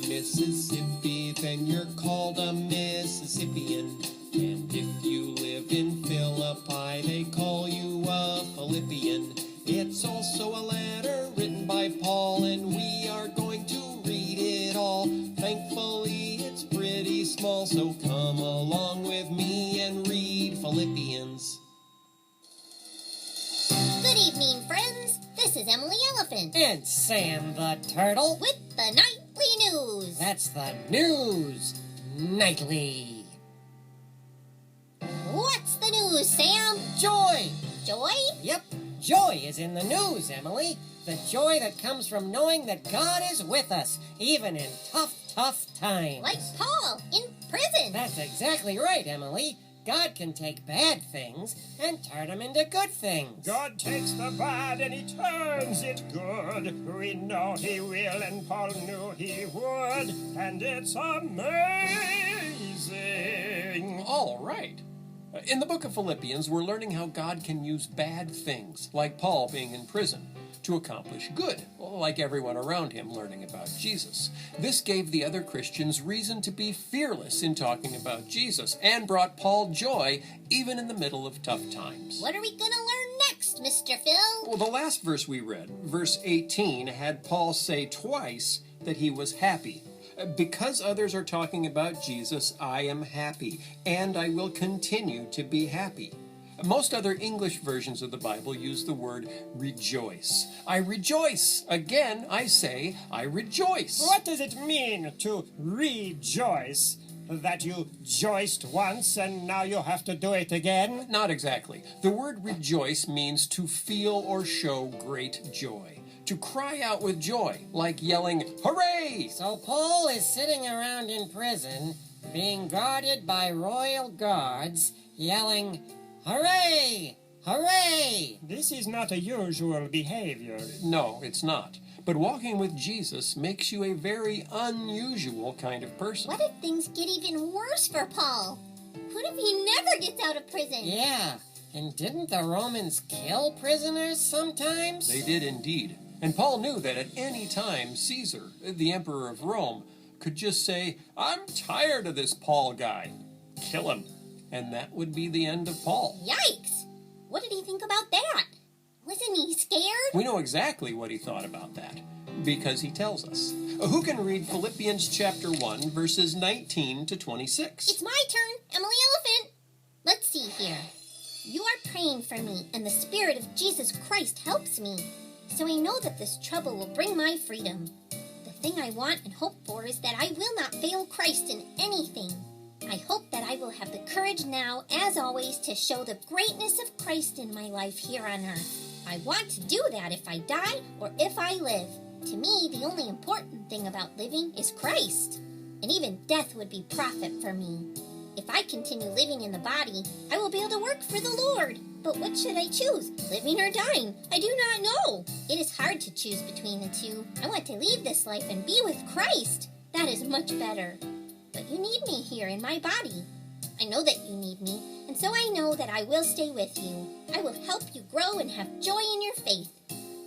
Mississippi, then you're called a Mississippian. And if you live in Philippi, they call you a Philippian. It's also a letter written by Paul, and we are going to read it all. Thankfully, it's pretty small, so come along with me and read Philippians. Good evening, friends. This is Emily Elephant. And Sam the Turtle. With the Nightly News. That's the news nightly. What's the news, Sam? Joy. Joy? Yep, joy is in the news, Emily. The joy that comes from knowing that God is with us, even in tough times. Like Paul, in prison. That's exactly right, Emily. God can take bad things and turn them into good things. God takes the bad and he turns it good. We know he will, and Paul knew he would. And it's amazing. All right. In the book of Philippians, we're learning how God can use bad things, like Paul being in prison, to accomplish good, like everyone around him learning about Jesus. This gave the other Christians reason to be fearless in talking about Jesus, and brought Paul joy even in the middle of tough times. What are we going to learn next, Mr. Phil? Well, the last verse we read, verse 18, had Paul say twice that he was happy. Because others are talking about Jesus, I am happy, and I will continue to be happy. Most other English versions of the Bible use the word rejoice. I rejoice. Again, I say, I rejoice. What does it mean to rejoice? That you joiced once and now you have to do it again? Not exactly. The word rejoice means to feel or show great joy. To cry out with joy, like yelling, hooray! So Paul is sitting around in prison, being guarded by royal guards, yelling, hooray! Hooray! This is not a usual behavior. No, it's not. But walking with Jesus makes you a very unusual kind of person. What if things get even worse for Paul? What if he never gets out of prison? Yeah, and didn't the Romans kill prisoners sometimes? They did indeed. And Paul knew that at any time Caesar, the emperor of Rome, could just say, I'm tired of this Paul guy. Kill him. And that would be the end of Paul. Yikes! What did he think about that? Wasn't he scared? We know exactly what he thought about that, because he tells us. Who can read Philippians chapter 1, verses 19 to 26? It's my turn, Emily Elephant. Let's see here. You are praying for me, and the Spirit of Jesus Christ helps me. So I know that this trouble will bring my freedom. The thing I want and hope for is that I will not fail Christ in anything. I hope that I will have the courage now, as always, to show the greatness of Christ in my life here on earth. I want to do that if I die or if I live. To me, the only important thing about living is Christ. And even death would be profit for me. If I continue living in the body, I will be able to work for the Lord. But what should I choose, living or dying? I do not know. It is hard to choose between the two. I want to leave this life and be with Christ. That is much better. But you need me here in my body. I know that you need me, and so I know that I will stay with you. I will help you grow and have joy in your faith.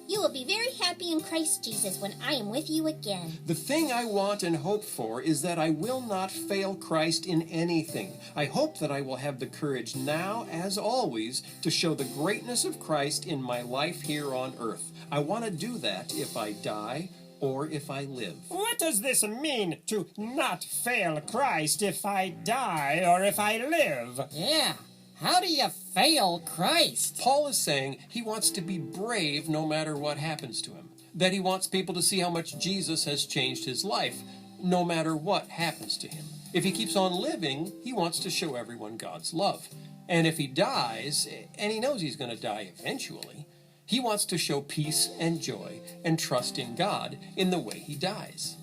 You will be very happy in Christ Jesus when I am with you again. The thing I want and hope for is that I will not fail Christ in anything. I hope that I will have the courage now, as always, to show the greatness of Christ in my life here on earth. I want to do that if I die or if I live. What does this mean, to not fail Christ if I die or if I live? Yeah, how do you fail Christ? Paul is saying he wants to be brave no matter what happens to him. That he wants people to see how much Jesus has changed his life, no matter what happens to him. If he keeps on living, he wants to show everyone God's love. And if he dies, and he knows he's going to die eventually, he wants to show peace and joy and trust in God in the way he dies.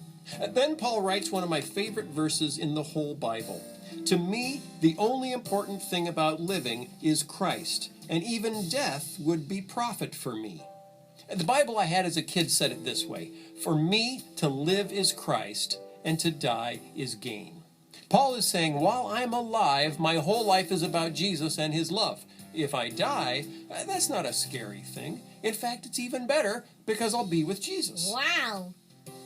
Then Paul writes one of my favorite verses in the whole Bible. To me, the only important thing about living is Christ, and even death would be profit for me. The Bible I had as a kid said it this way: for me, to live is Christ, and to die is gain. Paul is saying, while I'm alive, my whole life is about Jesus and his love. If I die, that's not a scary thing. In fact, it's even better because I'll be with Jesus. Wow.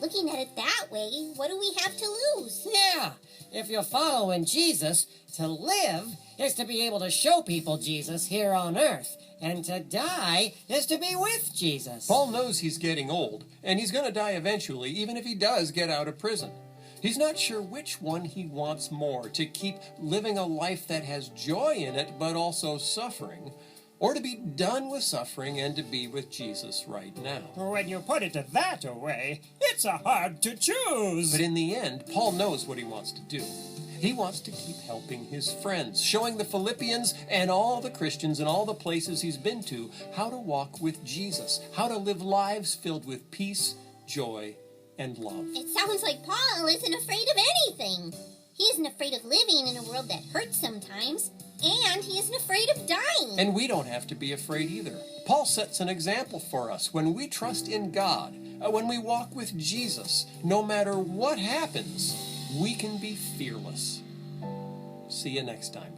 Looking at it that way, what do we have to lose? Yeah, if you're following Jesus, to live is to be able to show people Jesus here on earth, and to die is to be with Jesus. Paul knows he's getting old, and he's going to die eventually, even if he does get out of prison. He's not sure which one he wants more, to keep living a life that has joy in it, but also suffering, or to be done with suffering and to be with Jesus right now. When you put it that way, it's hard to choose. But in the end, Paul knows what he wants to do. He wants to keep helping his friends, showing the Philippians and all the Christians in all the places he's been to how to walk with Jesus, how to live lives filled with peace, joy, and love. It sounds like Paul isn't afraid of anything. He isn't afraid of living in a world that hurts sometimes, and he isn't afraid of dying. And we don't have to be afraid either. Paul sets an example for us. When we trust in God, when we walk with Jesus, no matter what happens, we can be fearless. See you next time.